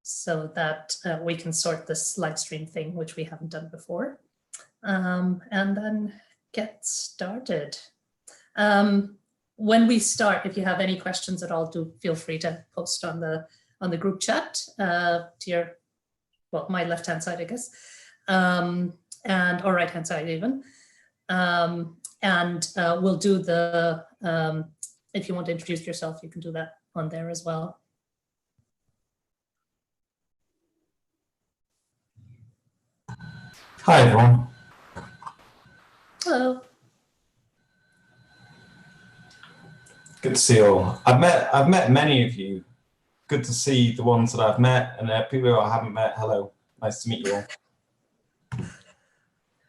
so that we can sort this live stream thing, which we haven't done before, and then get started. When we start, if you have any questions at all, do feel free to post on the group chat to your, well, my left-hand side, I guess, or right-hand side even. We'll do the, if you want to introduce yourself, you can do that on there as well. Hi, everyone. Hello. Good to see you all. I've met many of you. Good to see the ones that I've met, and people who I haven't met. Hello, nice to meet you all.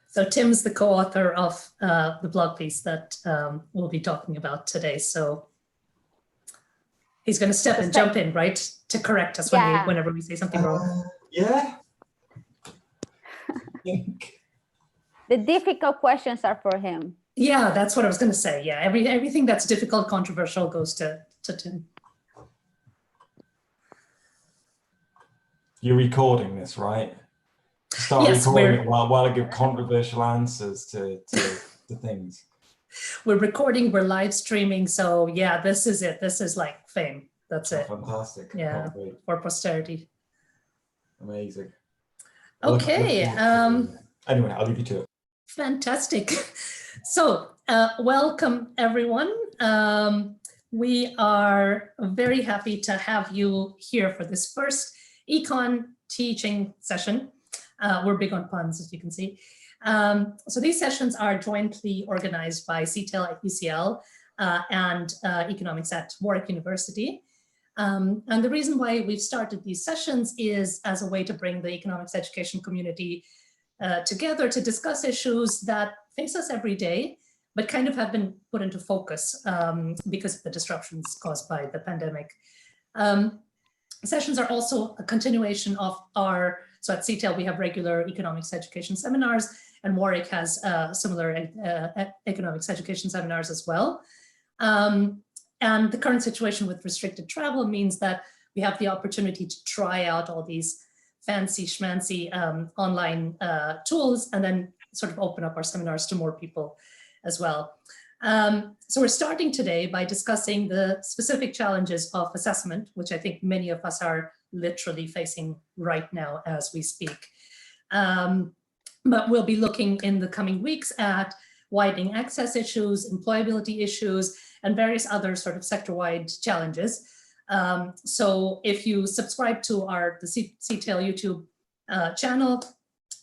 So Tim's the co-author of the blog piece that we'll be talking about today. So he's going to step and jump in, right, to correct us whenever we say something wrong. Yeah. The difficult questions are for him. Yeah, that's what I was going to say. Yeah, everything that's difficult, controversial goes to Tim. You're recording this, right? Start recording it while I give controversial answers to things. We're recording, we're live streaming. So yeah, this is it. This is like fame. That's it. Fantastic. Yeah, for posterity. Amazing. Okay. Anyway, I'll leave you to it. Fantastic. So welcome, everyone. We are very happy to have you here for this first EconTEAching session. We're big on puns, as you can see. So these sessions are jointly organized by CTEL at UCL and Economics at Warwick University. And the reason why we've started these sessions is as a way to bring the economics education community together to discuss issues that face us every day, but kind of have been put into focus because of the disruptions caused by the pandemic. Sessions are also a continuation of so at CTEL we have regular economics education seminars, and Warwick has similar economics education seminars as well. And the current situation with restricted travel means that we have the opportunity to try out all these fancy schmancy online tools and then sort of open up our seminars to more people as well. So we're starting today by discussing the specific challenges of assessment, which I think many of us are literally facing right now as we speak. But we'll be looking in the coming weeks at widening access issues, employability issues, and various other sort of sector-wide challenges. So if you subscribe to the CTEL YouTube channel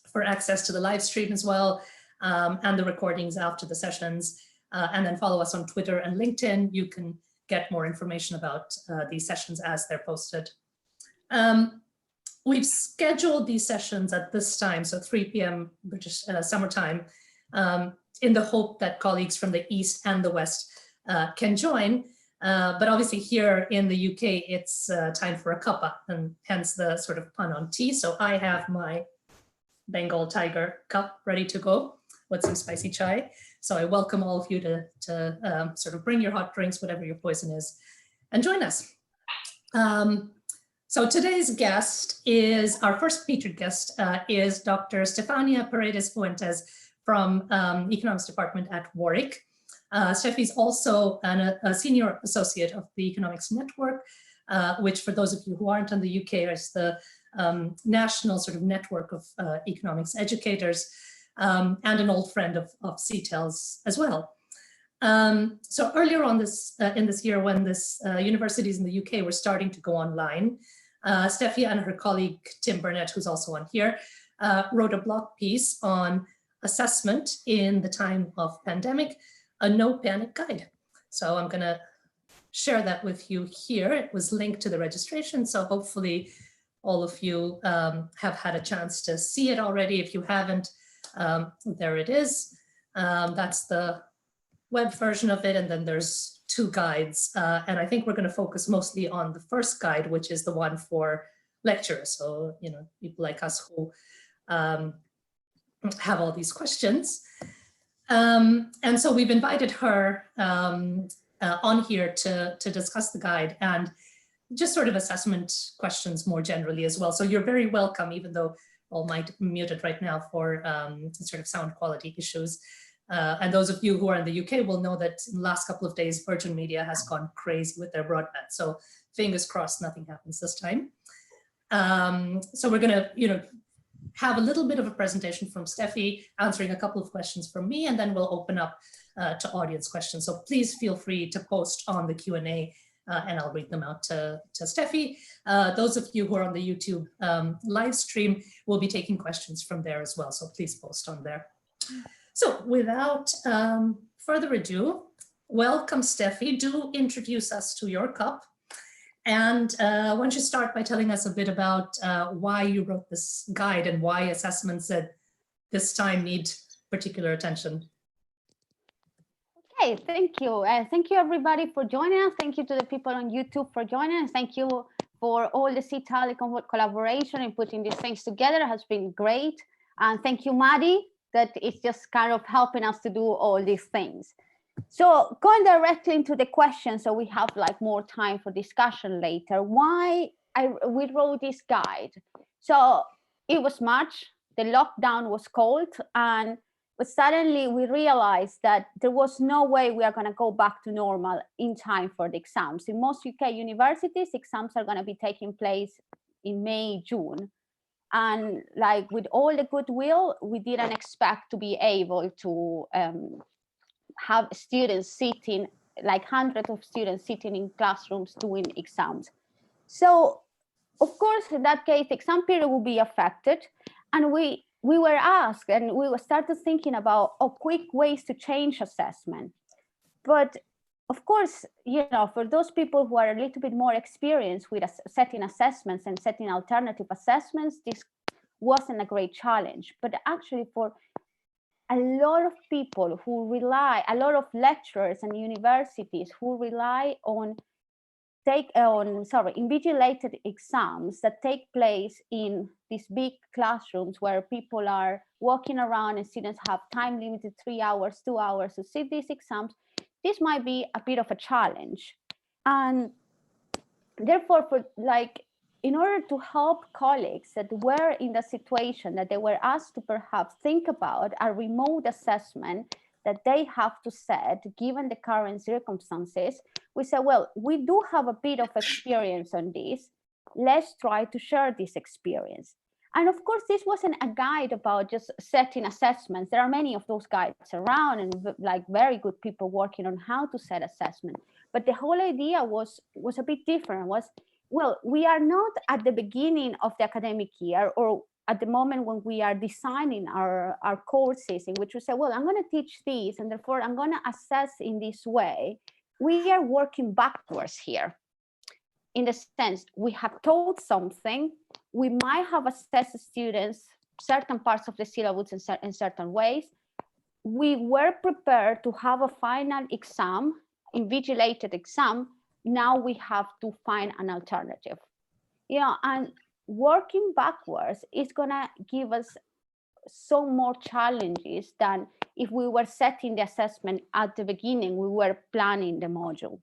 for access to the live stream as well, and the recordings after the sessions, and then follow us on Twitter and LinkedIn, you can get more information about these sessions as they're posted. We've scheduled these sessions at this time, so 3 p.m. British summertime, in the hope that colleagues from the East and the West can join. But obviously here in the UK, it's time for a cuppa, and hence the sort of pun on tea. So I have my Bengal Tiger cup ready to go with some spicy chai. So I welcome all of you to sort of bring your hot drinks, whatever your poison is, and join us. So today's guest is, our first featured guest is Dr. Stefania Paredes-Fuentes from Economics Department at Warwick. Steffi's also a senior associate of the Economics Network, which for those of you who aren't in the UK is the national sort of network of economics educators, and an old friend of CTEL's as well. So earlier on in this year, when universities in the UK were starting to go online, Steffi and her colleague Tim Burnett, who's also on here, wrote a blog piece on assessment in the time of pandemic, a no panic guide. So I'm gonna share that with you here. It was linked to the registration, so hopefully all of you have had a chance to see it already. If you haven't, there it is. That's the web version of it, and then there's 2 guides. And I think we're going to focus mostly on the first guide, which is the one for lecturers. So, you know, people like us who have all these questions. And so we've invited her on here to discuss the guide. And just sort of assessment questions more generally as well. So you're very welcome, even though all might be muted right now for sort of sound quality issues. And those of you who are in the UK will know that in the last couple of days, Virgin Media has gone crazy with their broadband. So fingers crossed, nothing happens this time. So we're gonna, have a little bit of a presentation from Steffi, answering a couple of questions from me, and then we'll open up to audience questions. So please feel free to post on the Q&A and I'll read them out to Steffi. Those of you who are on the YouTube live stream will be taking questions from there as well. So please post on there. So without further ado, welcome Steffi. Do introduce us to your cup. And why don't you start by telling us a bit about why you wrote this guide and why assessments at this time need particular attention. Okay, thank you. Thank you everybody for joining us. Thank you to the people on YouTube for joining us. Thank you for all the C-Telecom collaboration and putting these things together. It has been great. And thank you, Maddie, that is just kind of helping us to do all these things. So going directly into the question, so we have like more time for discussion later, why we wrote this guide. So it was March, the lockdown was cold, but suddenly we realized that there was no way we are going to go back to normal in time for the exams. In most UK universities, exams are going to be taking place in May, June. And like with all the goodwill, we didn't expect to be able to have students sitting, like hundreds of students sitting in classrooms doing exams. So of course, in that case, the exam period will be affected. And we were asked and we started thinking about quick ways to change assessment. But of course, for those people who are a little bit more experienced with setting assessments and setting alternative assessments, this wasn't a great challenge. But actually for a lot of people who rely, a lot of lecturers and universities who rely on invigilated exams that take place in these big classrooms where people are walking around and students have time limited 3 hours, 2 hours to sit these exams, this might be a bit of a challenge. And therefore, in order to help colleagues that were in the situation that they were asked to perhaps think about a remote assessment that they have to set given the current circumstances, we said, well, we do have a bit of experience on this. Let's try to share this experience. And of course, this wasn't a guide about just setting assessments. There are many of those guides around and like very good people working on how to set assessment. But the whole idea was a bit different. Well, we are not at the beginning of the academic year or at the moment when we are designing our courses in which we say, well, I'm going to teach this and therefore I'm going to assess in this way. We are working backwards here. In the sense, we have taught something, we might have assessed students certain parts of the syllabus in certain ways. We were prepared to have a final exam, invigilated exam. Now we have to find an alternative. And working backwards is going to give us so more challenges than if we were setting the assessment at the beginning, we were planning the module.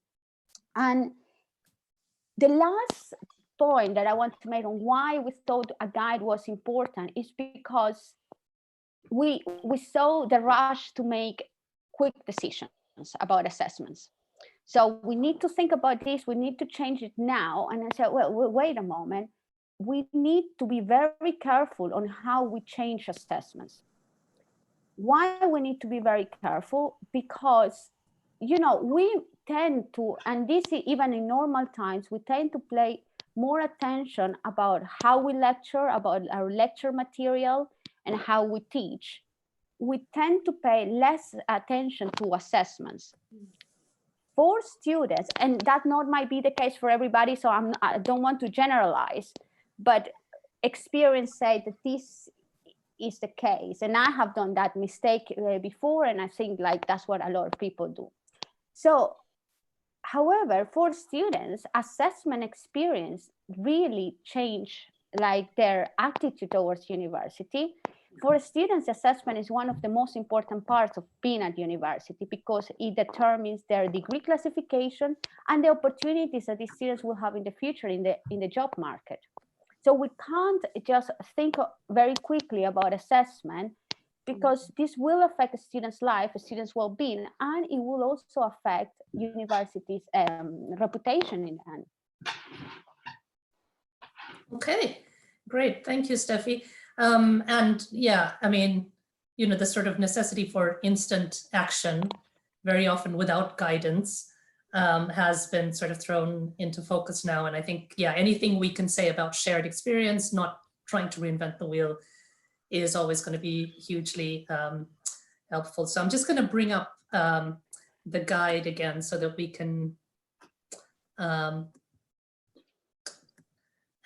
And the last point that I want to make on why we thought a guide was important is because we saw the rush to make quick decisions about assessments. So we need to think about this, we need to change it now. And I said, well, wait a moment. We need to be very careful on how we change assessments. Why we need to be very careful? Because, we tend to, and this is even in normal times, we tend to pay more attention about how we lecture, about our lecture material and how we teach. We tend to pay less attention to assessments. For students, and that not might be the case for everybody, so I don't want to generalize, but experience say that this is the case. And I have done that mistake before, and I think like that's what a lot of people do. So, however, for students, assessment experience really change like their attitude towards university. for students, assessment is one of the most important parts of being at university because it determines their degree classification and the opportunities that these students will have in the future in the job market. So we can't just think very quickly about assessment because this will affect a student's life, a student's well-being, and it will also affect university's reputation in the end. Okay, great. Thank you, Steffi. And yeah, I mean, you know, the sort of necessity for instant action, very often without guidance, has been sort of thrown into focus now. And I think, yeah, anything we can say about shared experience, not trying to reinvent the wheel, is always going to be hugely helpful. So I'm just going to bring up the guide again so that we can have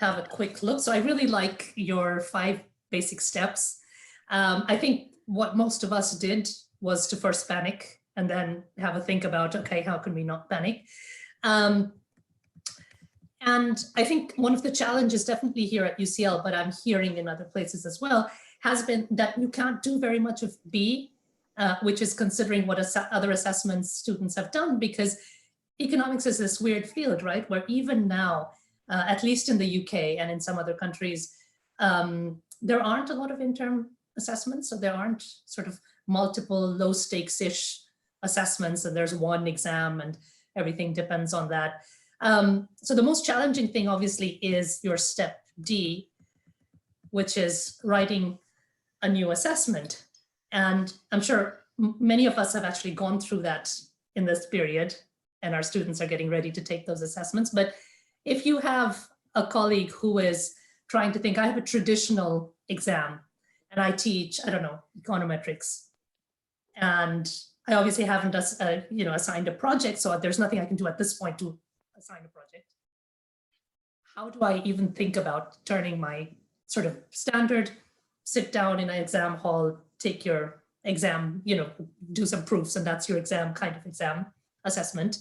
a quick look. So I really like your 5 basic steps. I think what most of us did was to first panic and then have a think about, okay, how can we not panic? And I think one of the challenges definitely here at UCL, but I'm hearing in other places as well, has been that you can't do very much of B, which is considering what other assessments students have done, because economics is this weird field, right? Where even now, at least in the UK and in some other countries, there aren't a lot of interim assessments. So there aren't sort of multiple low stakes-ish assessments and there's one exam and everything depends on that. So the most challenging thing obviously is your step D, which is writing a new assessment. And I'm sure many of us have actually gone through that in this period and our students are getting ready to take those assessments. But if you have a colleague who is trying to think, I have a traditional exam and I teach, I don't know, econometrics, and I obviously haven't assigned a project, so there's nothing I can do at this point to assign a project. How do I even think about turning my sort of standard, sit down in an exam hall, take your exam, do some proofs, and that's your exam kind of exam assessment,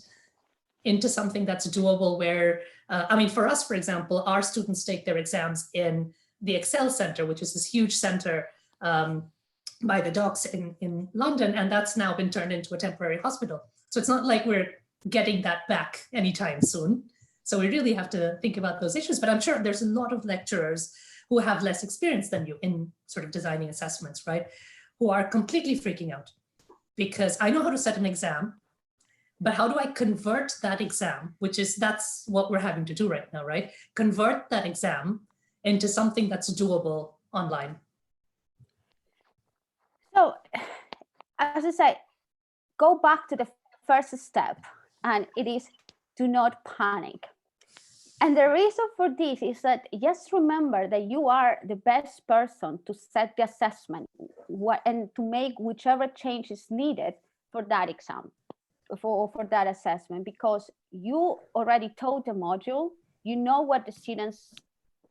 into something that's doable where, I mean, for us, for example, our students take their exams in the Excel Center, which is this huge center by the docks in London, and that's now been turned into a temporary hospital. So it's not like we're getting that back anytime soon. So we really have to think about those issues, but I'm sure there's a lot of lecturers who have less experience than you in sort of designing assessments, right? Who are completely freaking out because I know how to set an exam, but how do I convert that exam, that's what we're having to do right now, right? Convert that exam into something that's doable online. So, as I say, go back to the first step, and it is do not panic. And the reason for this is that just remember that you are the best person to set the assessment and to make whichever change is needed for that exam, for that assessment, because you already taught the module, you know what the students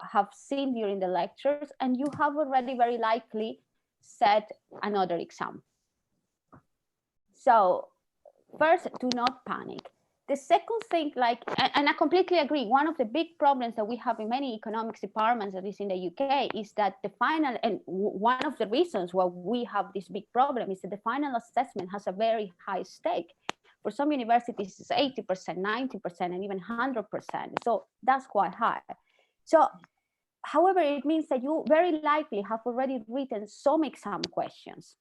have seen during the lectures, and you have already very likely set another exam. So first, do not panic. The second thing, and I completely agree, one of the big problems that we have in many economics departments, at least in the UK, is that the final, and one of the reasons why we have this big problem is that the final assessment has a very high stake. For some universities, it's 80%, 90%, and even 100%. So that's quite high. So, however, it means that you very likely have already written some exam questions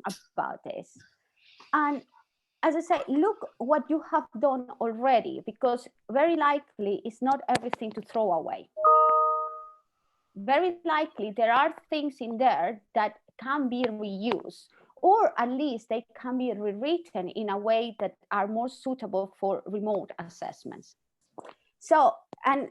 about this. And as I say, look what you have done already, because very likely it's not everything to throw away. Very likely there are things in there that can be reused, or at least they can be rewritten in a way that are more suitable for remote assessments. So, and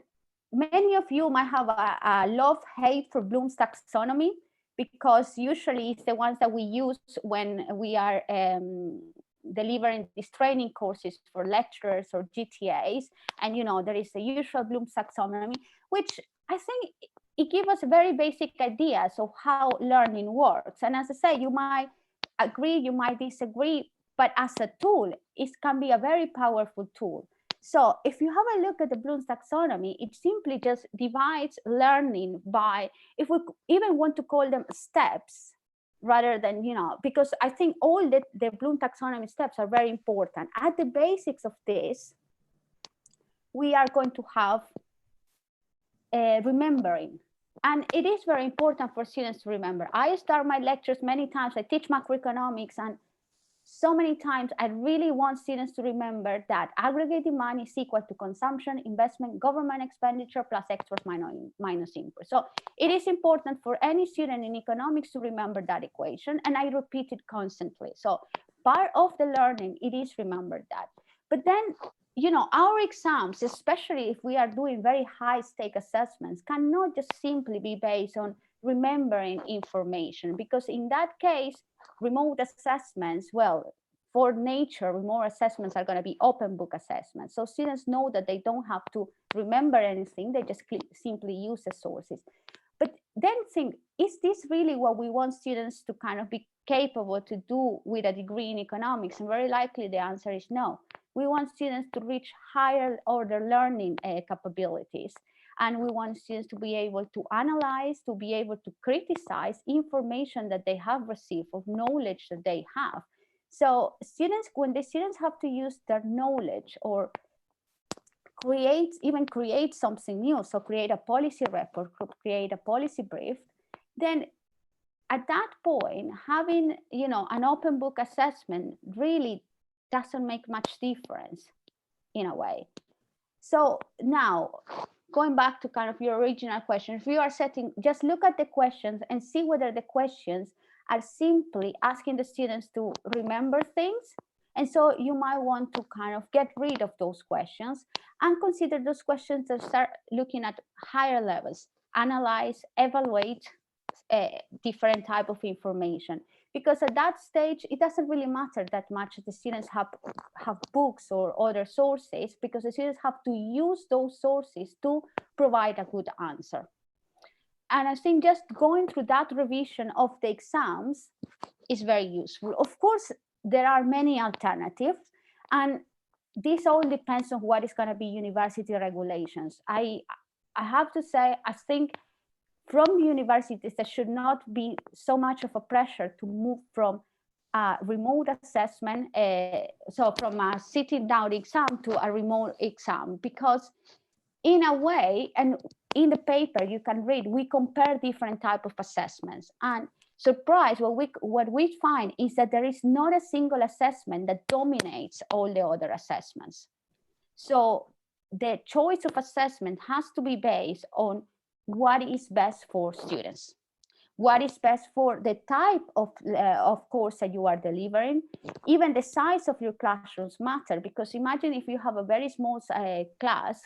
many of you might have a love-hate for Bloom's taxonomy, because usually it's the ones that we use when we are delivering these training courses for lecturers or GTAs. And, there is the usual Bloom's taxonomy, which I think it gives us very basic ideas of how learning works. And as I say, you might agree, you might disagree, but as a tool, it can be a very powerful tool. So if you have a look at the Bloom's taxonomy, it simply just divides learning by, if we even want to call them steps, rather than, because I think all the Bloom taxonomy steps are very important. At the basics of this, we are going to have remembering. And it is very important for students to remember. I start my lectures many times, I teach macroeconomics, and so many times I really want students to remember that aggregate demand is equal to consumption, investment, government expenditure plus export minus import. So it is important for any student in economics to remember that equation, and I repeat it constantly. So part of the learning, it is remember that. But then, our exams, especially if we are doing very high stake assessments, cannot just simply be based on remembering information, because in that case, remote assessments, well, for nature, remote assessments are going to be open book assessments. So students know that they don't have to remember anything, they just simply use the sources. But then think, is this really what we want students to kind of be capable to do with a degree in economics? And very likely the answer is no. We want students to reach higher order learning capabilities. And we want students to be able to analyze, to be able to criticize information that they have received, of knowledge that they have. So students, when the students have to use their knowledge or create something new, so create a policy report, create a policy brief, then at that point, having an open book assessment really doesn't make much difference in a way. So now, going back to kind of your original question, if you are setting, just look at the questions and see whether the questions are simply asking the students to remember things. And so you might want to kind of get rid of those questions and consider those questions that start looking at higher levels, analyze, evaluate different type of information. Because at that stage, it doesn't really matter that much if the students have books or other sources, because the students have to use those sources to provide a good answer. And I think just going through that revision of the exams is very useful. Of course, there are many alternatives, and this all depends on what is going to be university regulations. I have to say, I think from universities, there should not be so much of a pressure to move from remote assessment, so from a sitting down exam to a remote exam, because in a way, and in the paper you can read, we compare different type of assessments, and surprise, what we find is that there is not a single assessment that dominates all the other assessments. So the choice of assessment has to be based on what is best for students, what is best for the type of course that you are delivering. Even the size of your classrooms matter, because imagine if you have a very small class,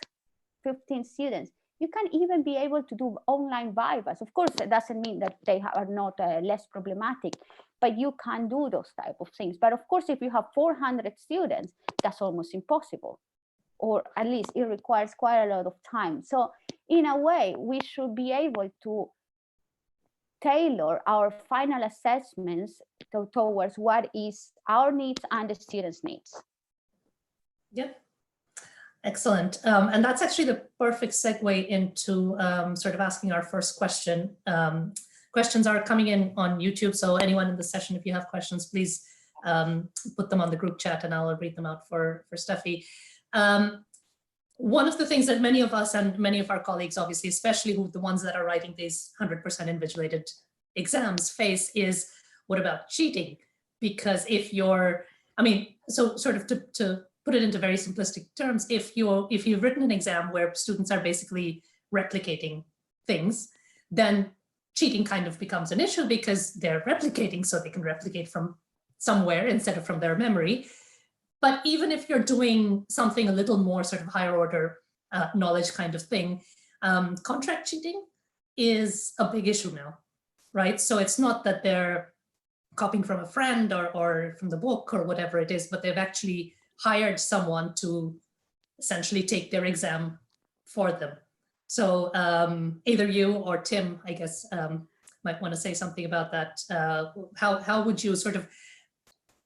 15 students, you can even be able to do online vivas. Of course, it doesn't mean that they are not less problematic, but you can do those type of things. But of course, if you have 400 students, that's almost impossible, or at least it requires quite a lot of time. So in a way, we should be able to tailor our final assessments towards what is our needs and the students' needs. Yep. Excellent. And that's actually the perfect segue into sort of asking our first question. Questions are coming in on YouTube, so anyone in the session, if you have questions, please put them on the group chat and I'll read them out for Steffi. One of the things that many of us and many of our colleagues, obviously, especially the ones that are writing these 100% invigilated exams, face is, what about cheating? Because if you're, so sort of to put it into very simplistic terms, if you've written an exam where students are basically replicating things, then cheating kind of becomes an issue because they're replicating, so they can replicate from somewhere instead of from their memory. But even if you're doing something a little more sort of higher order knowledge kind of thing, contract cheating is a big issue now, right? So it's not that they're copying from a friend or from the book or whatever it is, but they've actually hired someone to essentially take their exam for them. So either you or Tim, I guess, might want to say something about that. How would you sort of,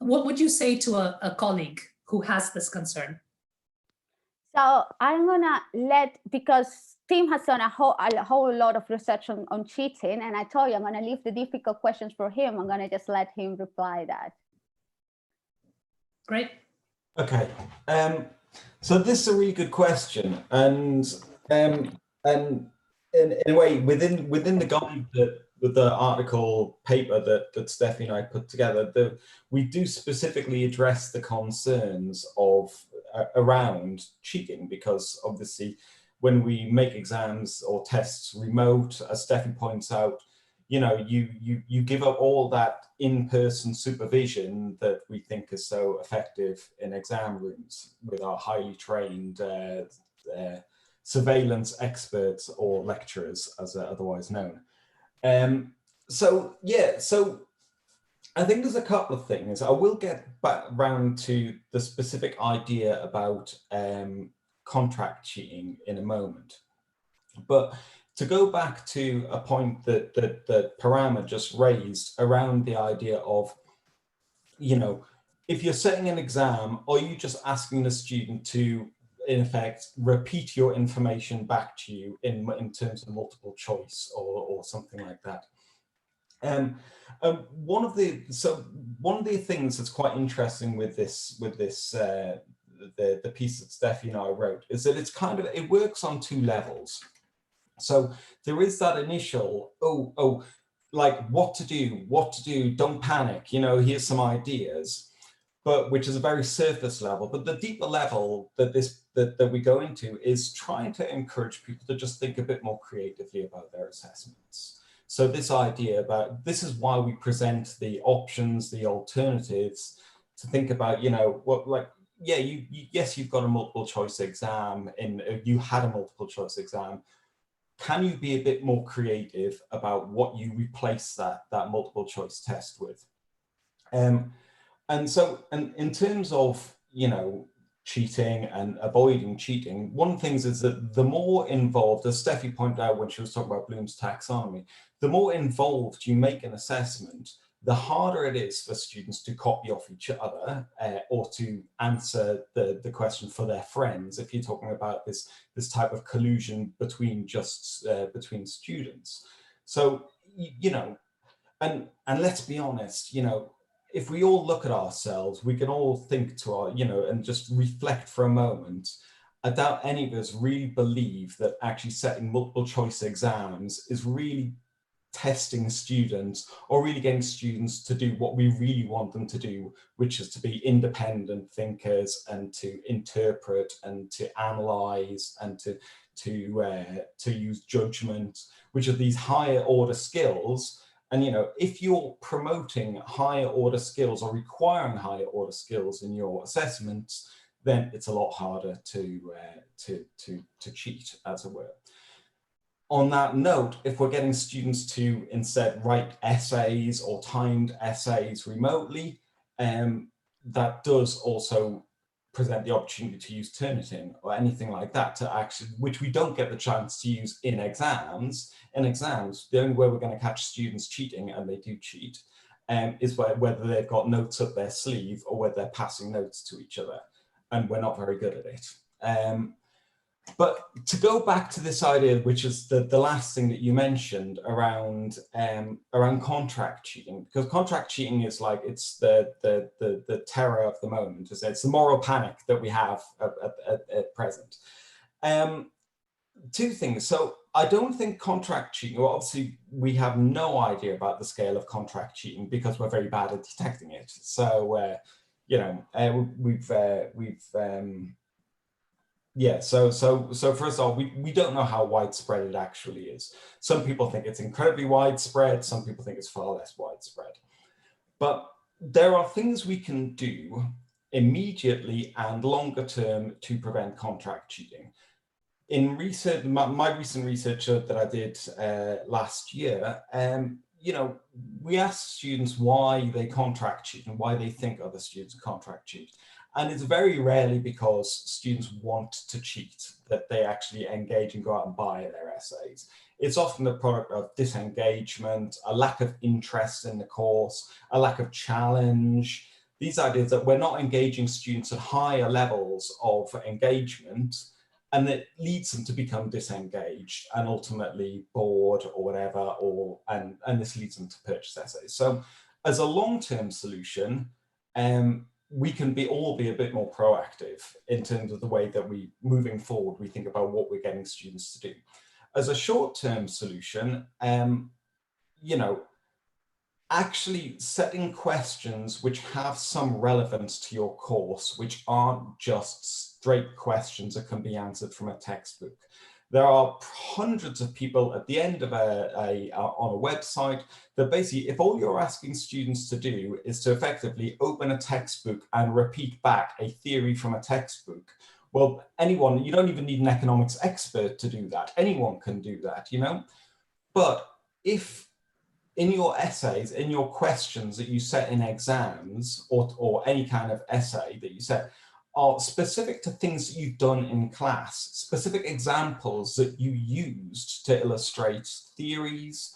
what would you say to a colleague who has this concern? So I'm gonna because Tim has done a whole lot of research on cheating, and I told you I'm gonna leave the difficult questions for him. I'm gonna just let him reply that. Great. Okay. So this is a really good question, and in a way, within the guide that with the article paper that Steffi and I put together, we do specifically address the concerns of around cheating, because obviously when we make exams or tests remote, as Steffi points out, you know, you give up all that in-person supervision that we think is so effective in exam rooms with our highly trained surveillance experts, or lecturers as they're otherwise known. So yeah, so I think there's a couple of things. I will get back round to the specific idea about contract cheating in a moment. But to go back to a point that Parama just raised around the idea of, you know, if you're setting an exam, are you just asking the student to, in effect, repeat your information back to you in terms of multiple choice or something like that? One of the things that's quite interesting with the piece that Steffi and I wrote is that it works on two levels. So there is that initial, like what to do, don't panic, you know, here's some ideas, but which is a very surface level. But the deeper level that we go into is trying to encourage people to just think a bit more creatively about their assessments. So this idea about, this is why we present the options, the alternatives, to think about, you know, what, like, yeah, yes, you've got a multiple choice exam, you had a multiple choice exam. Can you be a bit more creative about what you replace that multiple choice test with? And in terms of, you know, cheating and avoiding cheating, one of the things is that the more involved, as Steffi pointed out when she was talking about Bloom's taxonomy, the more involved you make an assessment, the harder it is for students to copy off each other or to answer the question for their friends, if you're talking about this type of collusion between between students. So, you know, and let's be honest, you know, if we all look at ourselves, we can all think to our, you know, and just reflect for a moment. I doubt any of us really believe that actually setting multiple choice exams is really testing students or really getting students to do what we really want them to do, which is to be independent thinkers and to interpret and to analyze and to use judgment, which are these higher order skills. And, you know, if you're promoting higher order skills or requiring higher order skills in your assessments, then it's a lot harder to cheat, as it were. On that note, if we're getting students to instead write essays or timed essays remotely, that does also present the opportunity to use Turnitin or anything like that, to actually, which we don't get the chance to use in exams. In exams, the only way we're going to catch students cheating, and they do cheat, is whether they've got notes up their sleeve or whether they're passing notes to each other, and we're not very good at it. But to go back to this idea, which is the last thing that you mentioned around contract cheating, because contract cheating is like, it's the terror of the moment. It's the moral panic that we have at present. Two things. So I don't think contract cheating, well, obviously we have no idea about the scale of contract cheating because we're very bad at detecting it. So, you know, yeah, so first of all, we don't know how widespread it actually is. Some people think it's incredibly widespread, some people think it's far less widespread. But there are things we can do immediately and longer term to prevent contract cheating. In research, my recent research that I did last year, you know, we asked students why they contract cheat and why they think other students contract cheat. And it's very rarely because students want to cheat that they actually engage and go out and buy their essays. It's often the product of disengagement, a lack of interest in the course, a lack of challenge, these ideas that we're not engaging students at higher levels of engagement, and it leads them to become disengaged and ultimately bored or whatever, and this leads them to purchase essays. So as a long-term solution, we can all be a bit more proactive in terms of the way that moving forward, we think about what we're getting students to do. As a short-term solution, you know, actually setting questions which have some relevance to your course, which aren't just straight questions that can be answered from a textbook. There are hundreds of people at the end of on a website that basically, if all you're asking students to do is to effectively open a textbook and repeat back a theory from a textbook, well, anyone, you don't even need an economics expert to do that. Anyone can do that, you know? But if in your essays, in your questions that you set in exams, or any kind of essay that you set, are specific to things that you've done in class, specific examples that you used to illustrate theories,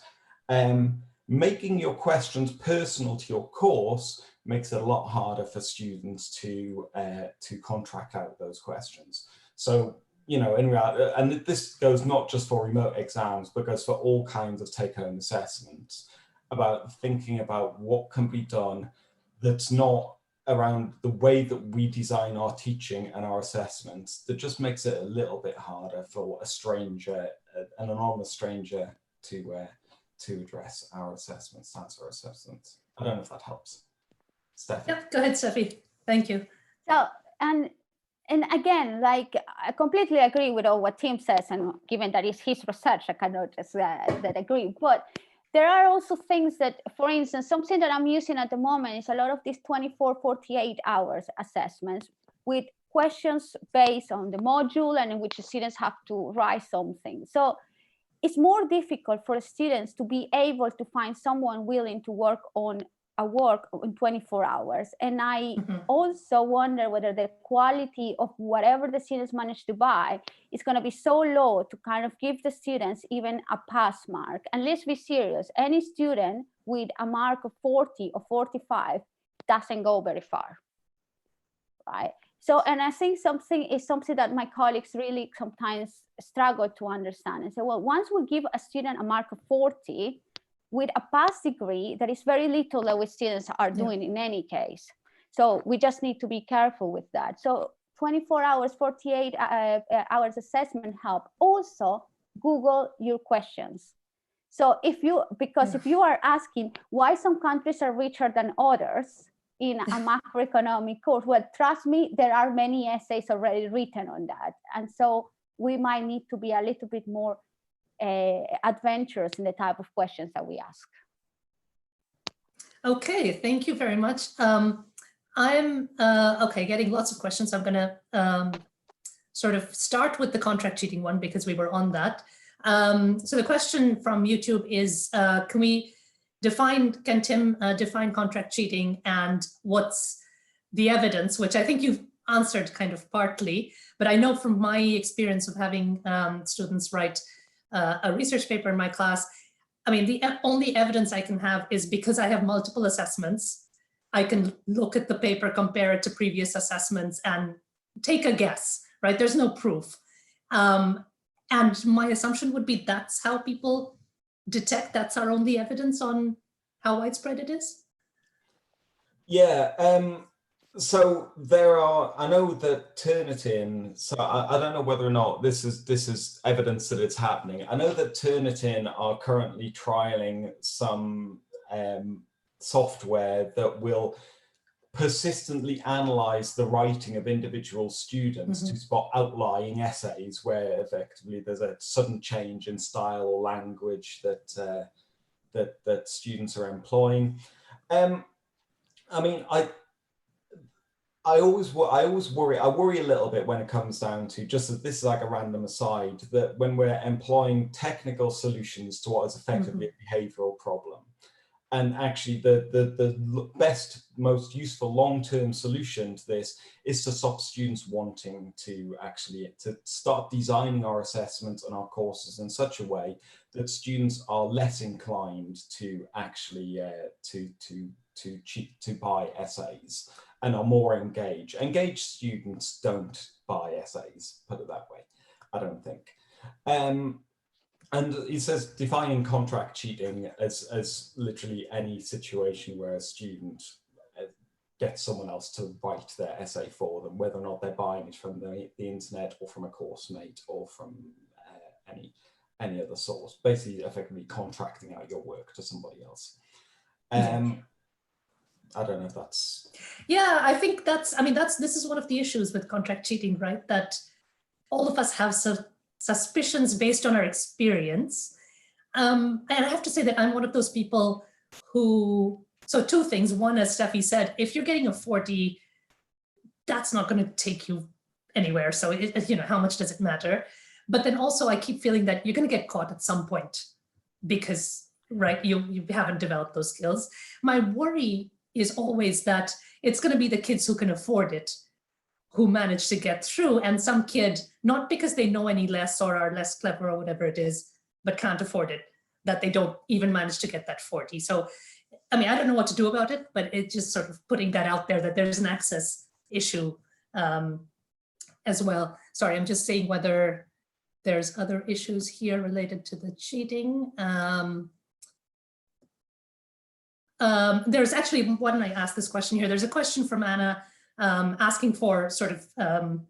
making your questions personal to your course makes it a lot harder for students to contract out those questions. So, you know, in reality, and this goes not just for remote exams, but goes for all kinds of take-home assessments, about thinking about what can be done that's not around the way that we design our teaching and our assessments, that just makes it a little bit harder for a stranger, an anonymous stranger, to address our assessments, answer our assessments. I don't know if that helps. Steffi. Yep, go ahead, Steffi. Thank you. So, and again, like, I completely agree with all what Tim says, and given that it's his research, I cannot just that agree. But there are also things that, for instance, something that I'm using at the moment is a lot of these 24, 48 hours assessments with questions based on the module and in which the students have to write something. So it's more difficult for students to be able to find someone willing to work on a work in 24 hours. And I also wonder whether the quality of whatever the students manage to buy is going to be so low to kind of give the students even a pass mark. And let's be serious, any student with a mark of 40 or 45 doesn't go very far, right? So, and I think something that my colleagues really sometimes struggle to understand and say, well, once we give a student a mark of 40, with a pass degree, there is very little that we students are doing in any case. So we just need to be careful with that. So 24 hours, 48 hours assessment help. Also, Google your questions. So if you are asking why some countries are richer than others in a macroeconomic course, well, trust me, there are many essays already written on that. And so we might need to be a little bit more adventurous in the type of questions that we ask. Okay, thank you very much. I'm getting lots of questions. I'm going to sort of start with the contract cheating one because we were on that. So the question from YouTube is, can Tim define contract cheating, and what's the evidence, which I think you've answered kind of partly, but I know from my experience of having students write a research paper in my class, I mean, the only evidence I can have is because I have multiple assessments. I can look at the paper, compare it to previous assessments, and take a guess, right? There's no proof. And my assumption would be that's how people detect, that's our only evidence on how widespread it is. Yeah. So there are, I know that Turnitin, so I don't know whether or not this is evidence that it's happening. I know that Turnitin are currently trialing some software that will persistently analyze the writing of individual students to spot outlying essays where effectively there's a sudden change in style or language that that students are employing. I mean, I worry a little bit when it comes down to, just as this is like a random aside, that when we're employing technical solutions to what is effectively a behavioral problem, And actually the best, most useful long-term solution to this is to stop students wanting to actually start designing our assessments and our courses in such a way that students are less inclined to actually to buy essays and are more engaged. Engaged students don't buy essays, put it that way, I don't think. And he says defining contract cheating as literally any situation where a student gets someone else to write their essay for them, whether or not they're buying it from the internet or from a course mate or from any other source, basically effectively contracting out your work to somebody else. I don't know if that's... Yeah, I think this is one of the issues with contract cheating, right? That all of us have some suspicions based on our experience. And I have to say that I'm one of those people who, so two things. One, as Steffi said, if you're getting a 40, that's not going to take you anywhere. So, how much does it matter? But then also I keep feeling that you're going to get caught at some point because, right, you haven't developed those skills. My worry is always that it's going to be the kids who can afford it who manage to get through, and some kid, not because they know any less or are less clever or whatever it is, but can't afford it, that they don't even manage to get that 40. So, I don't know what to do about it, but it's just sort of putting that out there that there's an access issue as well. Sorry, I'm just saying whether there's other issues here related to the cheating. There's actually, why don't I ask this question here? There's a question from Anna asking for sort of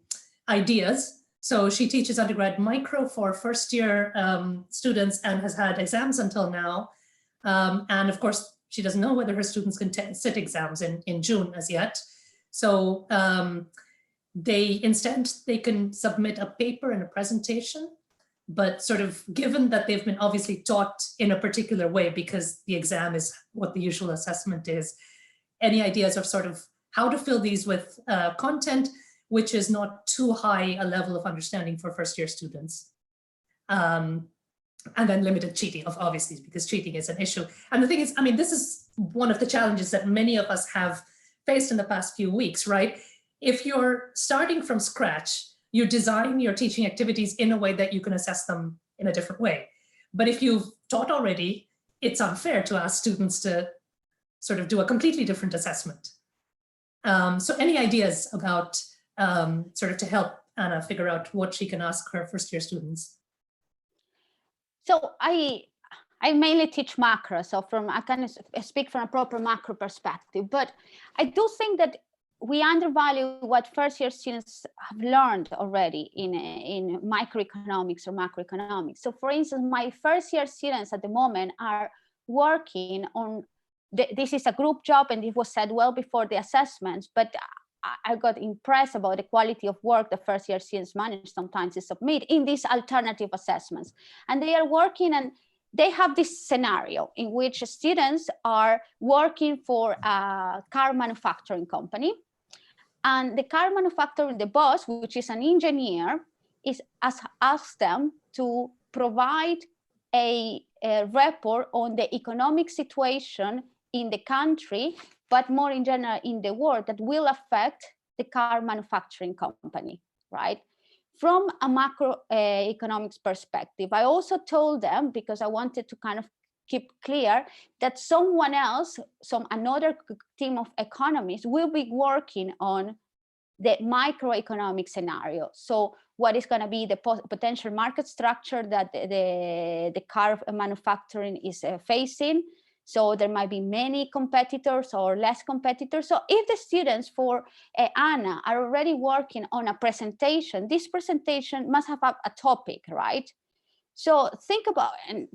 ideas. So she teaches undergrad micro for first year students and has had exams until now. And of course, she doesn't know whether her students can sit exams in June as yet. So they can submit a paper and a presentation, but sort of given that they've been obviously taught in a particular way because the exam is what the usual assessment is, any ideas of sort of how to fill these with content which is not too high a level of understanding for first year students. And then limited cheating, obviously, because cheating is an issue. And the thing is, this is one of the challenges that many of us have faced in the past few weeks, right? If you're starting from scratch, you design your teaching activities in a way that you can assess them in a different way. But if you've taught already, it's unfair to ask students to sort of do a completely different assessment. So any ideas about sort of to help Anna figure out what she can ask her first year students? So I mainly teach macro, so I can speak from a proper macro perspective, but I do think that we undervalue what first year students have learned already in microeconomics or macroeconomics. So for instance, my first year students at the moment are working on, this is a group job and it was said well before the assessments, but I got impressed about the quality of work the first year students manage sometimes to submit in these alternative assessments. And they are working, and they have this scenario in which students are working for a car manufacturing company. And the car manufacturer, the boss, which is an engineer, asks them to provide a report on the economic situation in the country, but more in general in the world, that will affect the car manufacturing company, right? From a macroeconomics perspective, I also told them, because I wanted to kind of keep clear, that someone else, another team of economists will be working on the microeconomic scenario. So what is going to be the potential market structure that the car manufacturing is facing? So there might be many competitors or less competitors. So if the students for Anna are already working on a presentation, this presentation must have a topic, right? So think about, and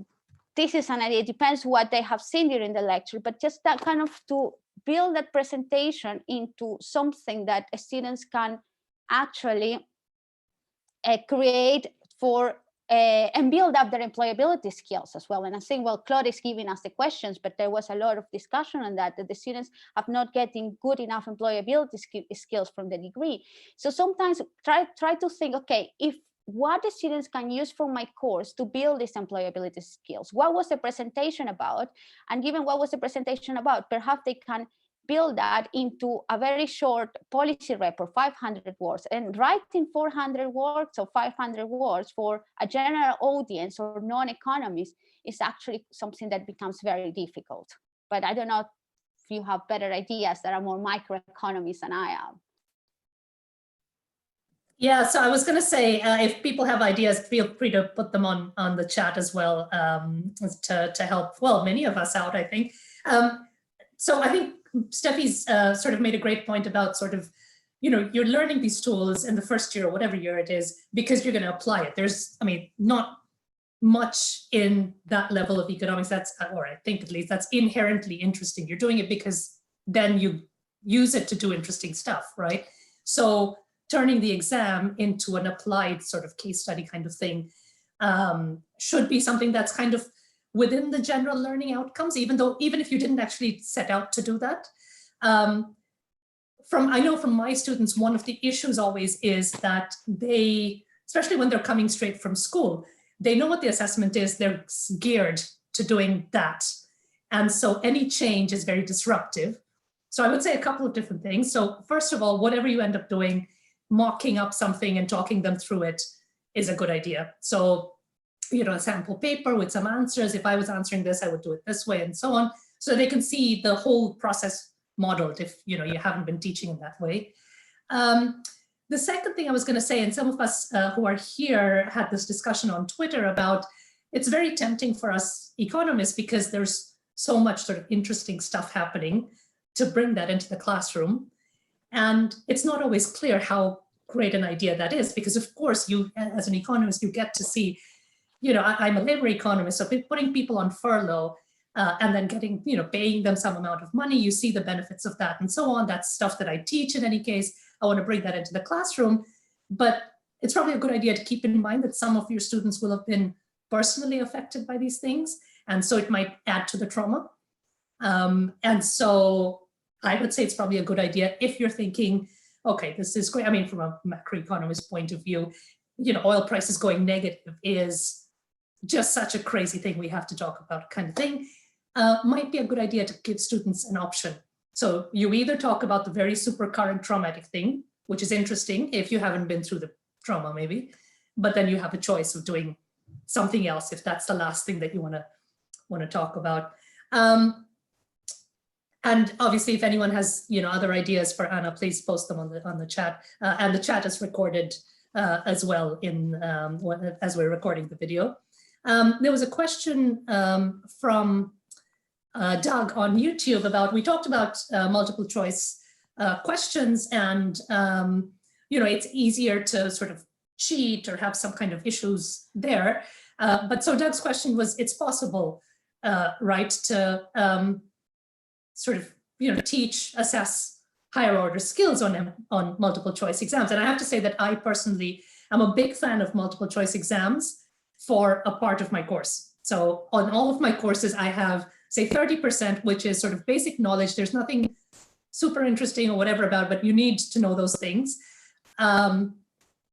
this is an idea, it depends what they have seen during the lecture, but just that kind of to build that presentation into something that students can actually create for and build up their employability skills as well. And I think, well, Claude is giving us the questions, but there was a lot of discussion on that the students have not getting good enough employability skills from the degree. So sometimes try to think, okay, if what the students can use from my course to build these employability skills. What was the presentation about? And given what was the presentation about, perhaps they can build that into a very short policy report, 500 words, and writing 400 words or 500 words for a general audience or non-economists is actually something that becomes very difficult. But I don't know if you have better ideas that are more microeconomists than I am. Yeah, so I was going to say, if people have ideas, feel free to put them on the chat as well, to help, well, many of us out, I think. So I think Steffi's sort of made a great point about sort of, you know, you're learning these tools in the first year or whatever year it is, because you're going to apply it. There's, I mean, not much in that level of economics that's, or I think at least, that's inherently interesting. You're doing it because then you use it to do interesting stuff, right? So turning the exam into an applied sort of case study kind of thing should be something that's kind of within the general learning outcomes, even if you didn't actually set out to do that. I know from my students, one of the issues always is that they, especially when they're coming straight from school, they know what the assessment is, they're geared to doing that. And so any change is very disruptive. So I would say a couple of different things. So first of all, whatever you end up doing, mocking up something and talking them through it is a good idea. So, you know, a sample paper with some answers. If I was answering this, I would do it this way and so on. So they can see the whole process modeled if, you know, you haven't been teaching in that way. The second thing I was going to say, and some of us who are here had this discussion on Twitter about, it's very tempting for us economists because there's so much sort of interesting stuff happening to bring that into the classroom. And it's not always clear how great an idea that is, because of course you, as an economist, you get to see, you know, I'm a labor economist, so putting people on furlough and then getting, you know, paying them some amount of money, you see the benefits of that and so on. That's stuff that I teach in any case. I want to bring that into the classroom, but it's probably a good idea to keep in mind that some of your students will have been personally affected by these things. And so it might add to the trauma. And so I would say it's probably a good idea if you're thinking, okay, this is great. I mean, from a macroeconomist point of view, you know, oil prices going negative is just such a crazy thing we have to talk about kind of thing. Might be a good idea to give students an option. So you either talk about the very super current traumatic thing, which is interesting if you haven't been through the trauma maybe, but then you have a choice of doing something else if that's the last thing that you want to talk about. And obviously, if anyone has, you know, other ideas for Anna, please post them on the chat. And the chat is recorded as well as we're recording the video. There was a question from Doug on YouTube about, we talked about multiple choice questions, and you know, it's easier to sort of cheat or have some kind of issues there. But so Doug's question was, it's possible, right, to sort of, you know, teach, assess higher order skills on multiple choice exams. And I have to say that I personally am a big fan of multiple choice exams for a part of my course. So on all of my courses, I have, say, 30%, which is sort of basic knowledge. There's nothing super interesting or whatever about, but you need to know those things. And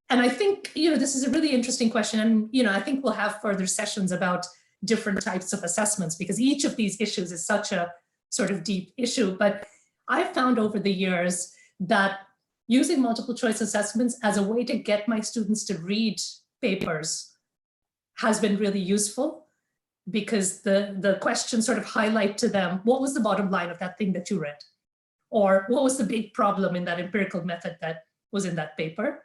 I think, you know, this is a really interesting question. And, you know, I think we'll have further sessions about different types of assessments, because each of these issues is such a sort of deep issue. But I've found over the years that using multiple choice assessments as a way to get my students to read papers has been really useful, because the questions sort of highlight to them, what was the bottom line of that thing that you read? Or what was the big problem in that empirical method that was in that paper?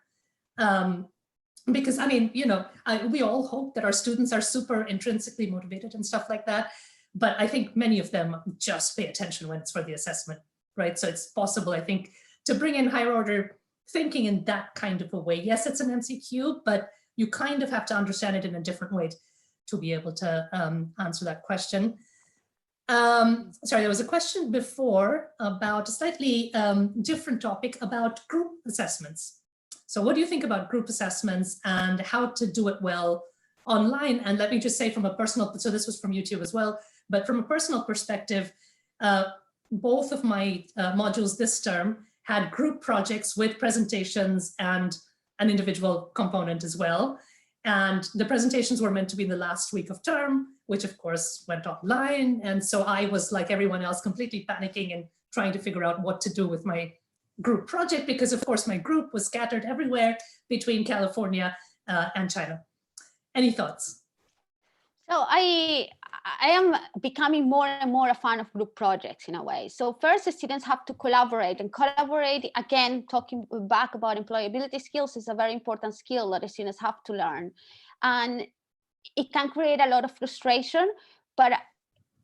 Because I mean, you know, we all hope that our students are super intrinsically motivated and stuff like that. But I think many of them just pay attention when it's for the assessment, right? So it's possible, I think, to bring in higher order thinking in that kind of a way. Yes, it's an MCQ, but you kind of have to understand it in a different way to be able to answer that question. Sorry, there was a question before about a slightly different topic about group assessments. So what do you think about group assessments and how to do it well online? And let me just say from a personal, so this was from YouTube as well, but from a personal perspective, both of my modules this term had group projects with presentations and an individual component as well. And the presentations were meant to be in the last week of term, which of course went online. And so I was, like everyone else, completely panicking and trying to figure out what to do with my group project, because of course my group was scattered everywhere between California and China. Any thoughts? So I am becoming more and more a fan of group projects in a way. So first, the students have to collaborate, and collaborate, again, talking back about employability skills, is a very important skill that the students have to learn. And it can create a lot of frustration, but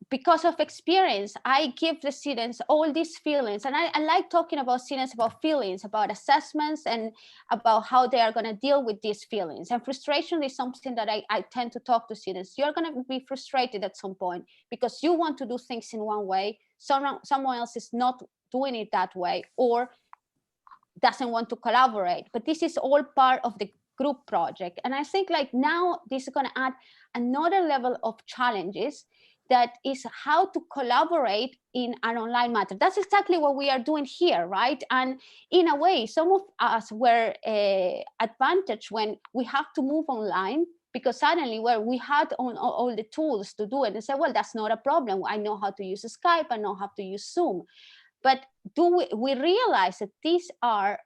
because of experience, I give the students all these feelings. And I like talking about students about feelings, about assessments, and about how they are going to deal with these feelings. And frustration is something that I tend to talk to students. You're going to be frustrated at some point because you want to do things in one way. Someone else is not doing it that way, or doesn't want to collaborate. But this is all part of the group project. And I think like now this is going to add another level of challenges, that is how to collaborate in an online matter. That's exactly what we are doing here, right? And in a way, some of us were advantaged when we have to move online, because suddenly we had all the tools to do it, and said, well, that's not a problem. I know how to use Skype, I know how to use Zoom. But do we realize that these are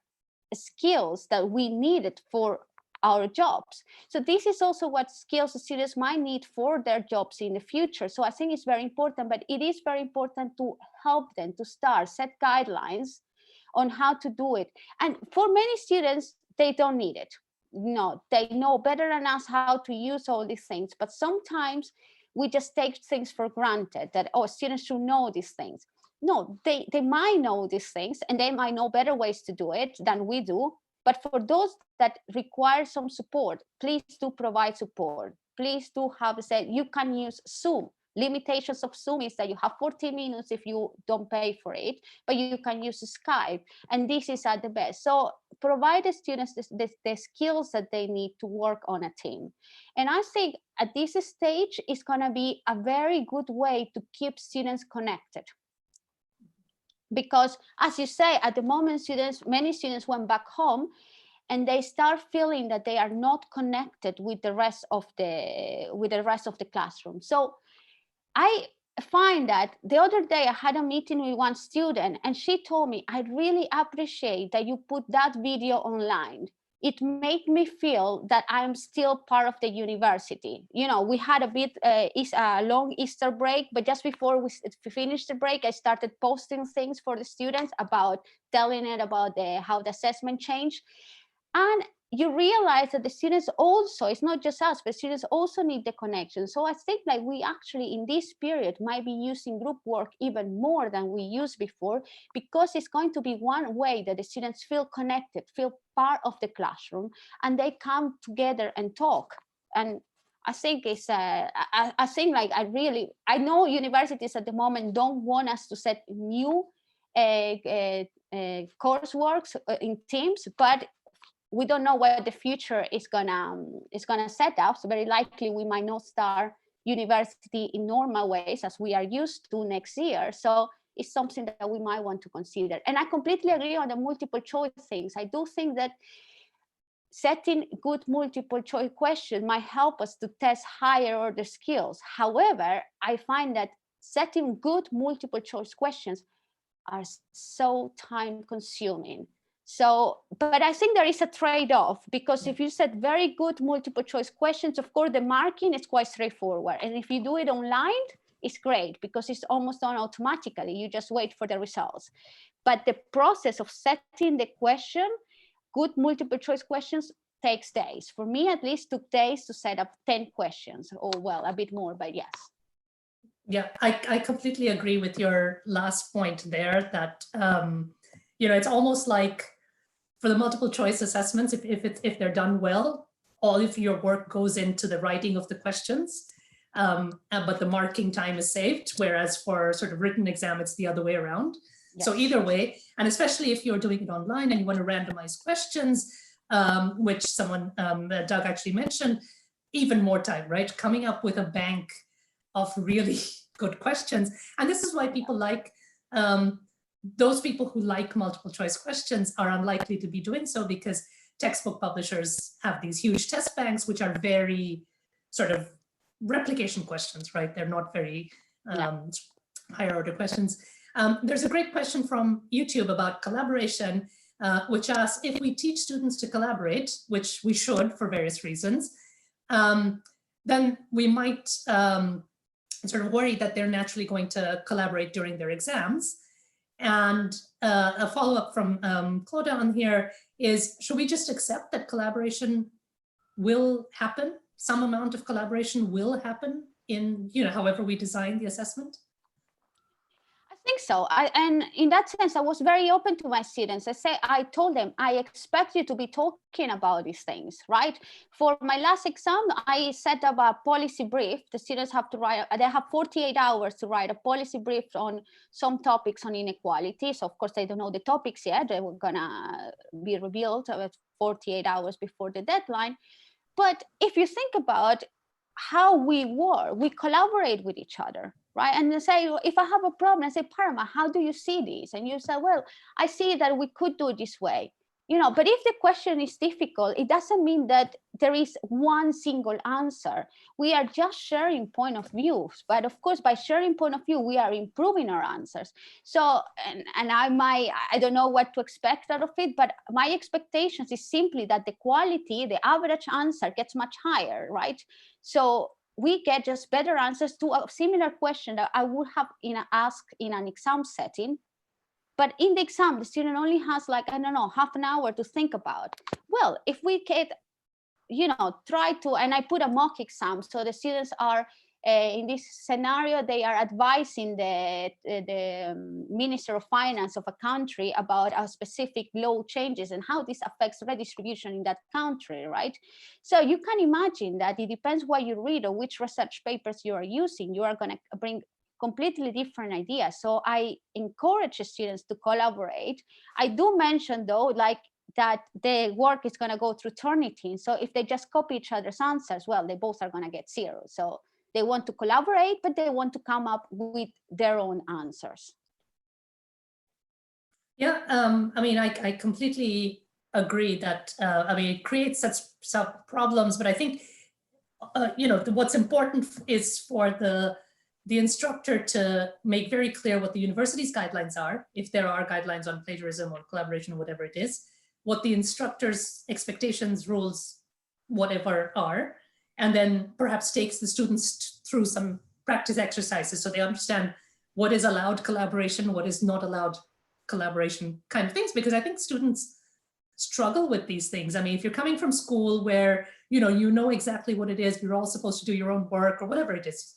skills that we needed for our jobs? So this is also what skills the students might need for their jobs in the future. So I think it's very important, but it is very important to help them to set guidelines on how to do it. And for many students, they don't need it. No, they know better than us how to use all these things. But sometimes we just take things for granted, that, oh, students should know these things. No, they might know these things, and they might know better ways to do it than we do. But for those that require some support, please do provide support. Please do have said, you can use Zoom. Limitations of Zoom is that you have 40 minutes if you don't pay for it, but you can use Skype, and this is at the best. So provide the students the skills that they need to work on a team. And I think at this stage, it's going to be a very good way to keep students connected. Because as you say, at the moment, many students went back home, and they start feeling that they are not connected with the rest of the classroom. So I find that the other day I had a meeting with one student, and she told me, I really appreciate that you put that video online. It made me feel that I'm still part of the university. You know, we had a long Easter break, but just before we finished the break, I started posting things for the students about telling it about how the assessment changed. And you realize that the students also, it's not just us, but students also need the connection. So I think like we actually in this period might be using group work even more than we used before, because it's going to be one way that the students feel connected, feel part of the classroom, and they come together and talk. And I think it's, I think like I know universities at the moment don't want us to set new courseworks in teams, but we don't know what the future is gonna set up. So very likely we might not start university in normal ways as we are used to next year. So it's something that we might want to consider. And I completely agree on the multiple choice things. I do think that setting good multiple choice questions might help us to test higher order skills. However, I find that setting good multiple choice questions are so time consuming. So, but I think there is a trade-off, because if you set very good multiple choice questions, of course, the marking is quite straightforward. And if you do it online, it's great because it's almost done automatically. You just wait for the results. But the process of setting the question, good multiple choice questions, takes days. For me, at least, took days to set up 10 questions, or well, a bit more, but yes. Yeah, I completely agree with your last point there, that, you know, it's almost like for the multiple choice assessments, if they're done well, all of your work goes into the writing of the questions, but the marking time is saved, whereas for sort of written exam, it's the other way around. Yes. So either way, and especially if you're doing it online and you want to randomize questions, which someone, Doug actually mentioned, even more time, right? Coming up with a bank of really good questions. And this is why people like, those people who like multiple choice questions are unlikely to be doing so, because textbook publishers have these huge test banks, which are very sort of replication questions, right? They're not very higher order questions. There's a great question from YouTube about collaboration, which asks, if we teach students to collaborate, which we should for various reasons, then we might sort of worry that they're naturally going to collaborate during their exams. And a follow-up from Claudia on here is, should we just accept that collaboration will happen? Some amount of collaboration will happen in, however we design the assessment? I think so. And in that sense, I was very open to my students. I told them, I expect you to be talking about these things, right? For my last exam, I set up a policy brief. The students have to write, they have 48 hours to write a policy brief on some topics on inequality. So of course, they don't know the topics yet. They were gonna be revealed 48 hours before the deadline. But if you think about how we work, we collaborate with each other, right? And they say, if I have a problem, I say, Parma, how do you see this? And you say, well, I see that we could do it this way. But if the question is difficult, it doesn't mean that there is one single answer. We are just sharing point of views, but of course, by sharing point of view, we are improving our answers. So, and I don't know what to expect out of it, but my expectations is simply that the quality, the average answer gets much higher, right? So we get just better answers to a similar question that I would have asked in an exam setting. But in the exam, the student only has half an hour to think about. Well, if we could, try to, and I put a mock exam, so the students are, in this scenario, they are advising the Minister of Finance of a country about a specific law changes and how this affects redistribution in that country, right? So you can imagine that it depends what you read or which research papers you are using, you are going to bring completely different ideas. So I encourage students to collaborate. I do mention though, that the work is going to go through Turnitin. So if they just copy each other's answers, well, they both are going to get 0. So they want to collaborate, but they want to come up with their own answers. Yeah, I completely agree that, it creates such problems, but I think, what's important is for the instructor to make very clear what the university's guidelines are, if there are guidelines on plagiarism or collaboration or whatever it is, what the instructor's expectations, rules, whatever are, and then perhaps takes the students through some practice exercises so they understand what is allowed collaboration, what is not allowed collaboration kind of things, because I think students struggle with these things. I mean, if you're coming from school where, you know exactly what it is, you're all supposed to do your own work or whatever it is,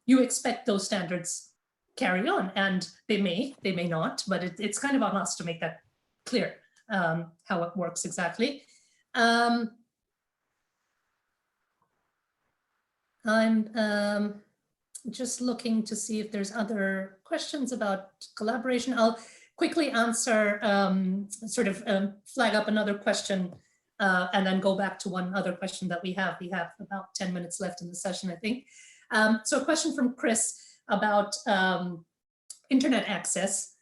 you expect those standards carry on, and they may not, but it's kind of on us to make that clear, how it works exactly. I'm just looking to see if there's other questions about collaboration. I'll quickly answer, flag up another question, and then go back to one other question that we have. We have about 10 minutes left in the session, I think. So a question from Chris about internet access.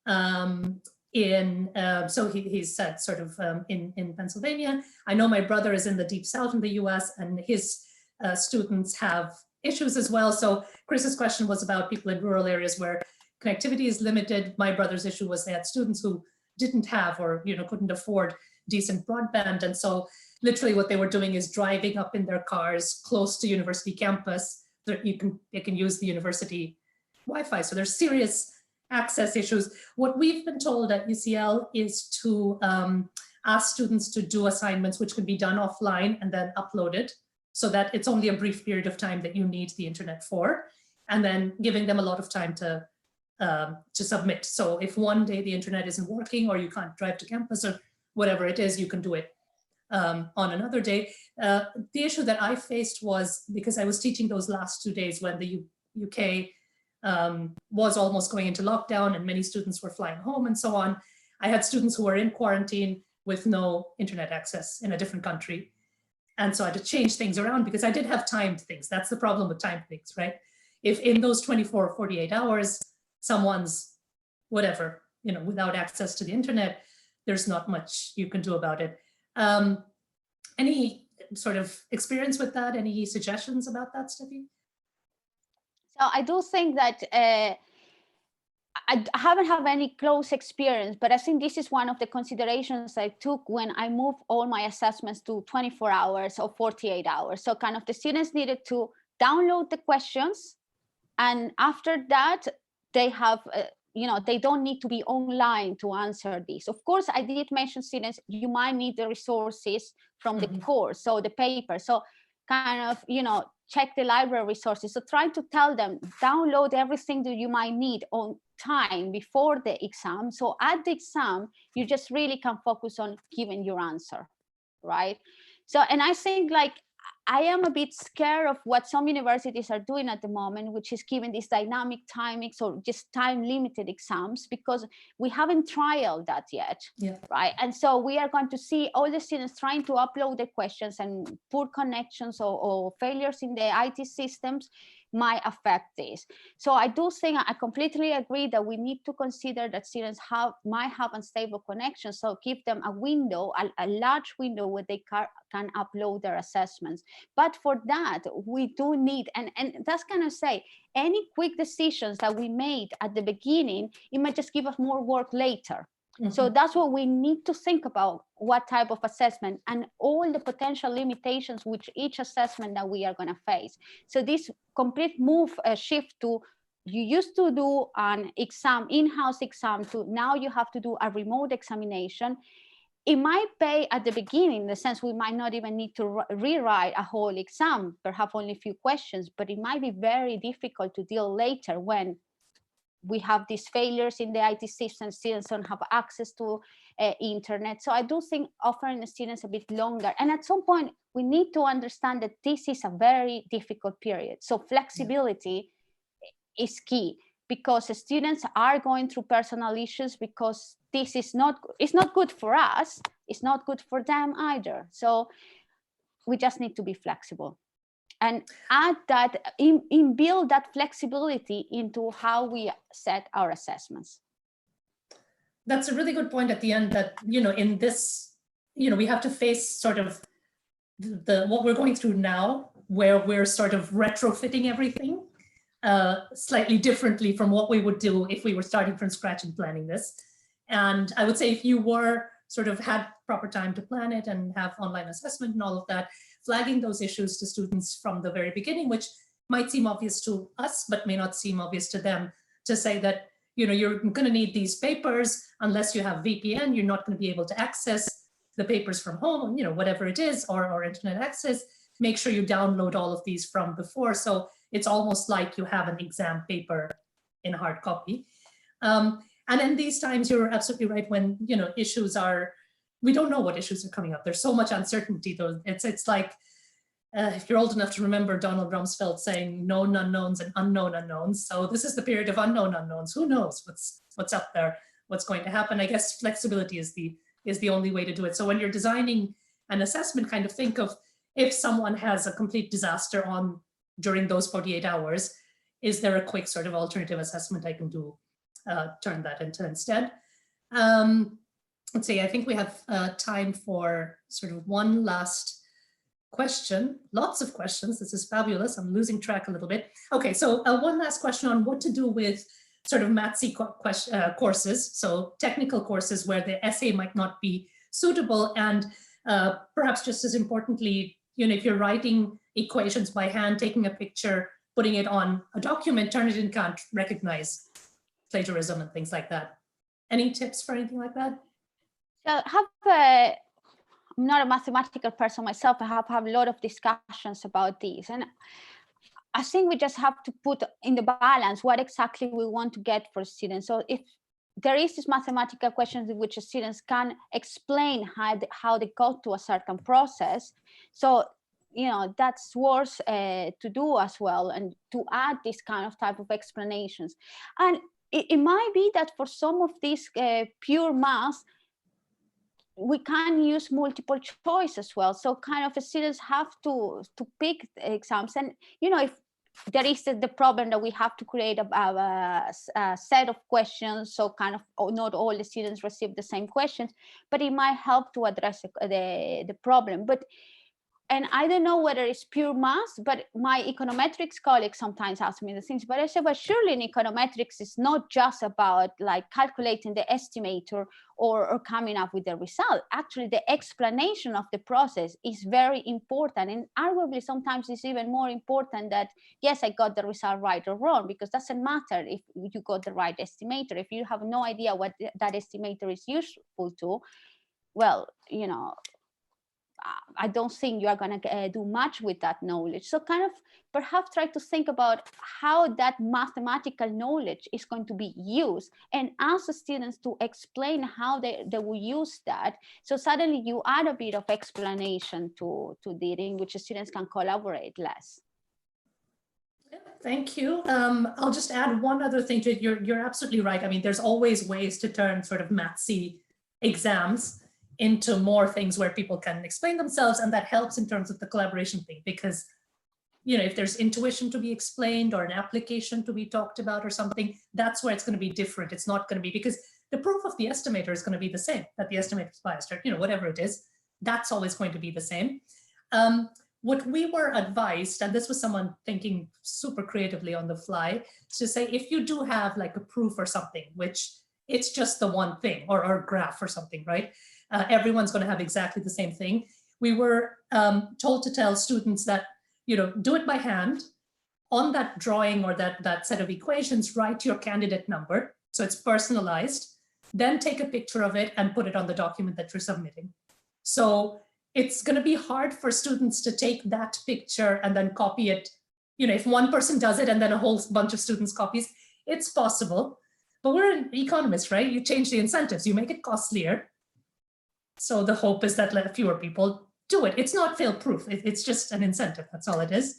So he said in Pennsylvania. I know my brother is in the deep south in the US, and his students have issues as well. So Chris's question was about people in rural areas where connectivity is limited. My brother's issue was they had students who didn't have or couldn't afford decent broadband, and so literally what they were doing is driving up in their cars close to university campus that they can use the university Wi-Fi. So there's serious access issues. What we've been told at UCL is to ask students to do assignments which can be done offline and then uploaded, so that it's only a brief period of time that you need the internet for, and then giving them a lot of time to submit. So if one day the internet isn't working or you can't drive to campus or whatever it is, you can do it on another day. The issue that I faced was because I was teaching those last 2 days when the UK was almost going into lockdown and many students were flying home and so on. I had students who were in quarantine with no internet access in a different country. And so I had to change things around because I did have timed things. That's the problem with timed things, right? If in those 24 or 48 hours, someone's whatever, without access to the internet, there's not much you can do about it. Any sort of experience with that? Any suggestions about that, Steffi? So I do think that I haven't had any close experience, but I think this is one of the considerations I took when I moved all my assessments to 24 hours or 48 hours. So kind of the students needed to download the questions, and after that, they have, they don't need to be online to answer this. Of course, I did mention students, you might need the resources from the course, so the paper. So kind of, check the library resources. So try to tell them, download everything that you might need on time before the exam. So at the exam, you just really can focus on giving your answer, right? So, and I think like, I am a bit scared of what some universities are doing at the moment, which is giving these dynamic timings or just time limited exams, because we haven't trialed that yet, right? And so we are going to see all the students trying to upload the questions, and poor connections or failures in the IT systems might affect this. So I do think I completely agree that we need to consider that students might have unstable connections. So give them a window, a large window where they can upload their assessments. But for that, we do need, and that's kind of say, any quick decisions that we made at the beginning, it might just give us more work later. So that's what we need to think about, what type of assessment and all the potential limitations with each assessment that we are going to face. So this complete shift to, you used to do an exam, in-house exam, to now you have to do a remote examination. It might pay at the beginning, in the sense we might not even need to rewrite a whole exam, perhaps only a few questions, but it might be very difficult to deal later when we have these failures in the IT system, students don't have access to internet. So I do think offering the students a bit longer. And at some point, we need to understand that this is a very difficult period. So flexibility is key, because the students are going through personal issues, because this is it's not good for us, it's not good for them either. So we just need to be flexible and add that, build that flexibility into how we set our assessments. That's a really good point at the end, that, in this, we have to face sort of what we're going through now, where we're sort of retrofitting everything slightly differently from what we would do if we were starting from scratch and planning this. And I would say, if you were sort of had proper time to plan it and have online assessment and all of that, flagging those issues to students from the very beginning, which might seem obvious to us, but may not seem obvious to them, to say that, you're going to need these papers. Unless you have VPN, you're not going to be able to access the papers from home, whatever it is, or internet access. Make sure you download all of these from before. So it's almost like you have an exam paper in hard copy. And in these times, you're absolutely right, when, issues are, we don't know what issues are coming up. There's so much uncertainty, though. It's like, if you're old enough to remember Donald Rumsfeld saying known unknowns and unknown unknowns. So this is the period of unknown unknowns. Who knows what's up there, what's going to happen? I guess flexibility is the only way to do it. So when you're designing an assessment, kind of think of, if someone has a complete disaster during those 48 hours, is there a quick sort of alternative assessment I can do? Turn that into instead. Let's see, I think we have time for sort of one last question. Lots of questions. This is fabulous. I'm losing track a little bit. Okay, so one last question on what to do with sort of mathsy courses, so technical courses where the essay might not be suitable, and perhaps just as importantly, if you're writing equations by hand, taking a picture, putting it on a document, Turnitin can't recognize plagiarism and things like that. Any tips for anything like that? So I'm not a mathematical person myself. I have a lot of discussions about this. And I think we just have to put in the balance what exactly we want to get for students. So if there is this mathematical questions in which students can explain how they got to a certain process. So, that's worth to do as well, and to add this kind of type of explanations. And it might be that for some of these pure math, we can use multiple choice as well. So kind of students have to pick exams. And, if there is the problem that we have to create a set of questions, so kind of not all the students receive the same questions, but it might help to address the problem. And I don't know whether it's pure math, but my econometrics colleagues sometimes ask me the things, but I say, but surely in econometrics, it's not just about like calculating the estimator or coming up with the result. Actually, the explanation of the process is very important. And arguably, sometimes it's even more important that, yes, I got the result right or wrong, because it doesn't matter if you got the right estimator. If you have no idea what that estimator is useful to, well, you know, I don't think you are going to do much with that knowledge. So kind of perhaps try to think about how that mathematical knowledge is going to be used, and ask the students to explain how they will use that. So suddenly you add a bit of explanation to it, in which the students can collaborate less. Thank you. I'll just add one other thing to it. You're absolutely right. I mean, there's always ways to turn sort of mathsy exams into more things where people can explain themselves, and that helps in terms of the collaboration thing, because, you know, if there's intuition to be explained or an application to be talked about or something, that's where it's going to be different. It's not going to be, because the proof of the estimator is going to be the same, that the estimator is biased, or, you know, whatever it is, that's always going to be the same. What we were advised, and this was someone thinking super creatively on the fly, to say, if you do have like a proof or something, which it's just the one thing, or graph or something, right? Everyone's going to have exactly the same thing. We were told to tell students that, you know, do it by hand. On that drawing or that set of equations, write your candidate number, so it's personalized. Then take a picture of it and put it on the document that you're submitting. So it's going to be hard for students to take that picture and then copy it. You know, if one person does it and then a whole bunch of students copies, it's possible. But we're economists, right? You change the incentives, you make it costlier. So the hope is that fewer people do it. It's not fail-proof. It's just an incentive. That's all it is.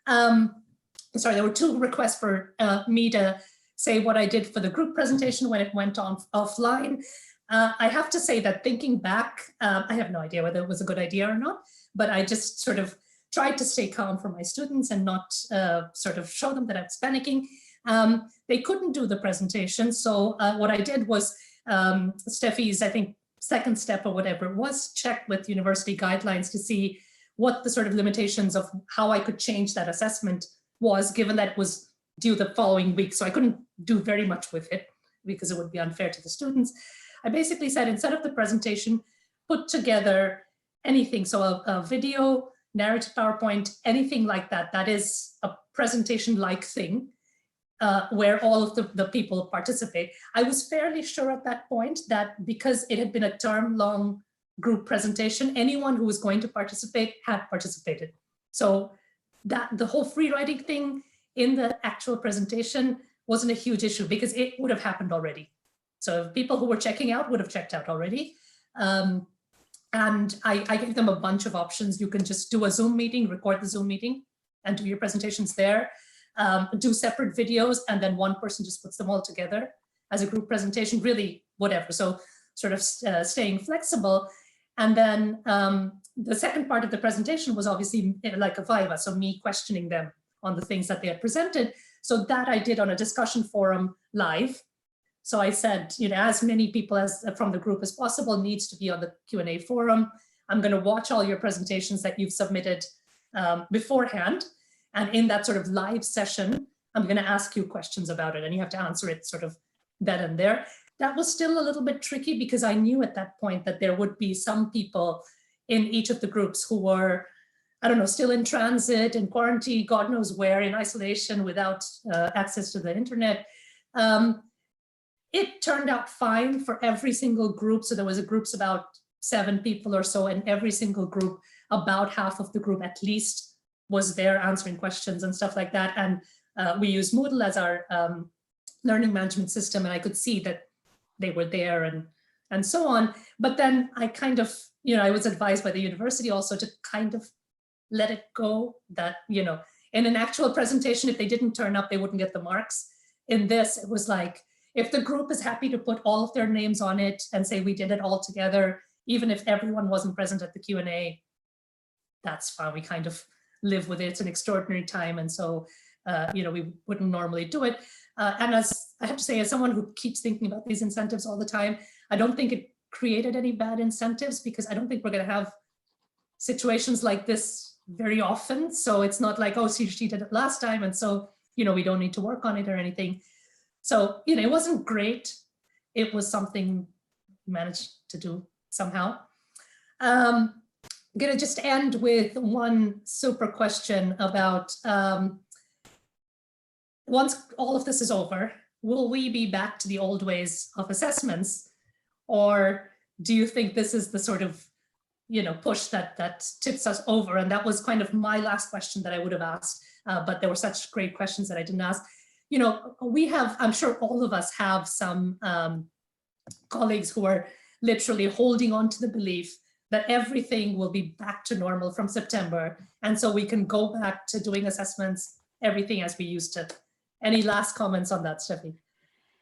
Sorry, there were two requests for me to say what I did for the group presentation when it went on offline. I have to say that thinking back, I have no idea whether it was a good idea or not, but I just sort of tried to stay calm for my students and not sort of show them that I was panicking. They couldn't do the presentation. So what I did was Steffi's, I think, second step or whatever it was, check with university guidelines to see what the sort of limitations of how I could change that assessment was, given that it was due the following week. So I couldn't do very much with it because it would be unfair to the students. I basically said, instead of the presentation, put together anything. So a video, narrative PowerPoint, anything like that, that is a presentation-like thing. Where all of the people participate. I was fairly sure at that point that because it had been a term-long group presentation, anyone who was going to participate had participated. So that the whole free writing thing in the actual presentation wasn't a huge issue, because it would have happened already. So people who were checking out would have checked out already. And I gave them a bunch of options. You can just do a Zoom meeting, record the Zoom meeting, and do your presentations there. Do separate videos, and then one person just puts them all together as a group presentation, really whatever. So sort of staying flexible. And then the second part of the presentation was obviously like a viva, so me questioning them on the things that they had presented. So that I did on a discussion forum live. So I said, you know, as many people as from the group as possible needs to be on the Q&A forum. I'm going to watch all your presentations that you've submitted beforehand. And in that sort of live session, I'm going to ask you questions about it, and you have to answer it sort of then and there. That was still a little bit tricky, because I knew at that point that there would be some people in each of the groups who were, I don't know, still in transit, in quarantine, God knows where, in isolation, without access to the internet. It turned out fine for every single group. So there was a groups about 7 people or so, and every single group, about half of the group at least, was there answering questions and stuff like that. And we use Moodle as our learning management system, and I could see that they were there and so on. But then I kind of, you know, I was advised by the university also to kind of let it go, that, you know, in an actual presentation, if they didn't turn up, they wouldn't get the marks. In this, it was like, if the group is happy to put all of their names on it and say we did it all together, even if everyone wasn't present at the Q&A, that's fine. We kind of live with it. It's an extraordinary time. And so we wouldn't normally do it. And as I have to say, as someone who keeps thinking about these incentives all the time, I don't think it created any bad incentives, because I don't think we're going to have situations like this very often. So it's not like, oh, she did it last time, and so, we don't need to work on it or anything. So, it wasn't great. It was something we managed to do somehow. I'm going to just end with one super question about, once all of this is over, will we be back to the old ways of assessments? Or do you think this is the sort of, push that tips us over? And that was kind of my last question that I would have asked, but there were such great questions that I didn't ask. We have, I'm sure all of us have some colleagues who are literally holding on to the belief that everything will be back to normal from September. And so we can go back to doing assessments, everything as we used to. Any last comments on that, Steffi?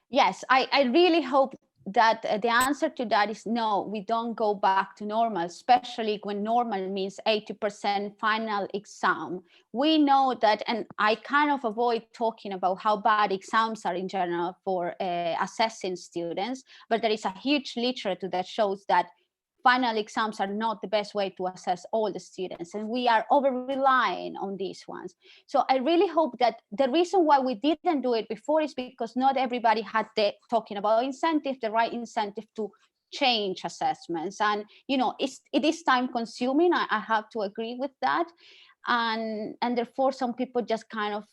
Yes, I really hope that the answer to that is no, we don't go back to normal, especially when normal means 80% final exam. We know that, and I kind of avoid talking about how bad exams are in general for assessing students, but there is a huge literature that shows that final exams are not the best way to assess all the students, and we are over-relying on these ones. So I really hope that the reason why we didn't do it before is because not everybody had talking about incentive, the right incentive to change assessments. And, it is time consuming. I have to agree with that. And therefore some people just kind of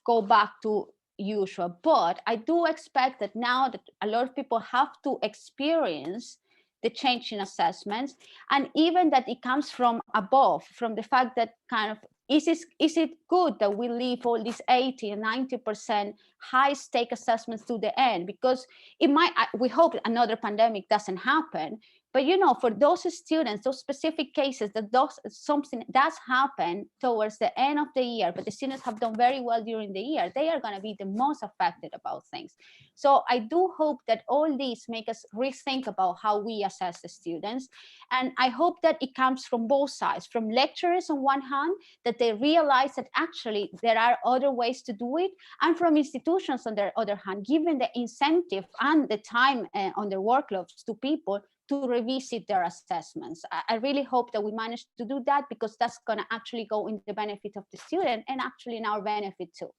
go back to usual. But I do expect that now that a lot of people have to experience the change in assessments, and even that it comes from above, from the fact that kind of, is it good that we leave all these 80 and 90% high stake assessments to the end? Because it might, we hope another pandemic doesn't happen, but for those students, those specific cases that something does happen towards the end of the year, but the students have done very well during the year, they are going to be the most affected about things. So I do hope that all these make us rethink about how we assess the students. And I hope that it comes from both sides, from lecturers on one hand, that they realize that actually there are other ways to do it, and from institutions on the other hand, giving the incentive and the time on their workloads to people to revisit their assessments. I really hope that we manage to do that, because that's going to actually go in the benefit of the student and actually in our benefit too.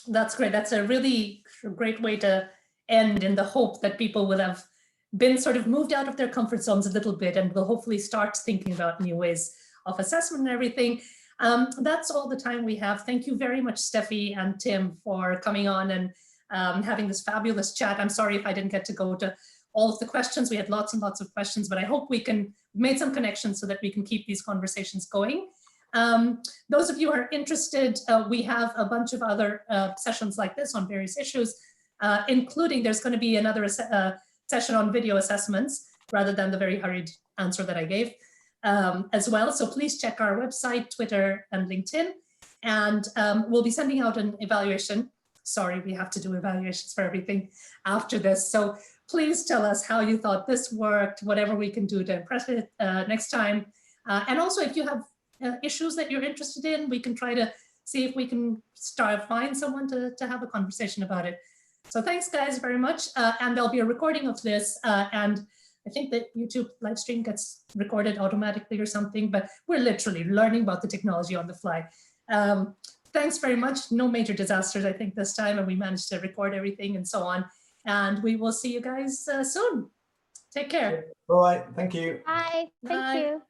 That's great. That's a really great way to end, in the hope that people will have been sort of moved out of their comfort zones a little bit and will hopefully start thinking about new ways of assessment and everything. That's all the time we have. Thank you very much, Steffi and Tim, for coming on and having this fabulous chat. I'm sorry if I didn't get to go to all of the questions. We had lots and lots of questions, but I hope we made some connections so that we can keep these conversations going. Those of you who are interested, we have a bunch of other sessions like this on various issues, including there's going to be another session on video assessments rather than the very hurried answer that I gave as well. So please check our website, Twitter, and LinkedIn. And we'll be sending out an evaluation. Sorry, we have to do evaluations for everything after this. So please tell us how you thought this worked, whatever we can do to impress it next time. And also, if you have issues that you're interested in, we can try to see if we can find someone to have a conversation about it. So thanks, guys, very much. And there'll be a recording of this. And I think that YouTube live stream gets recorded automatically or something, but we're literally learning about the technology on the fly. Thanks very much. No major disasters, I think, this time, and we managed to record everything and so on. And we will see you guys soon. Take care. All right. Thank you. Bye. Thank you.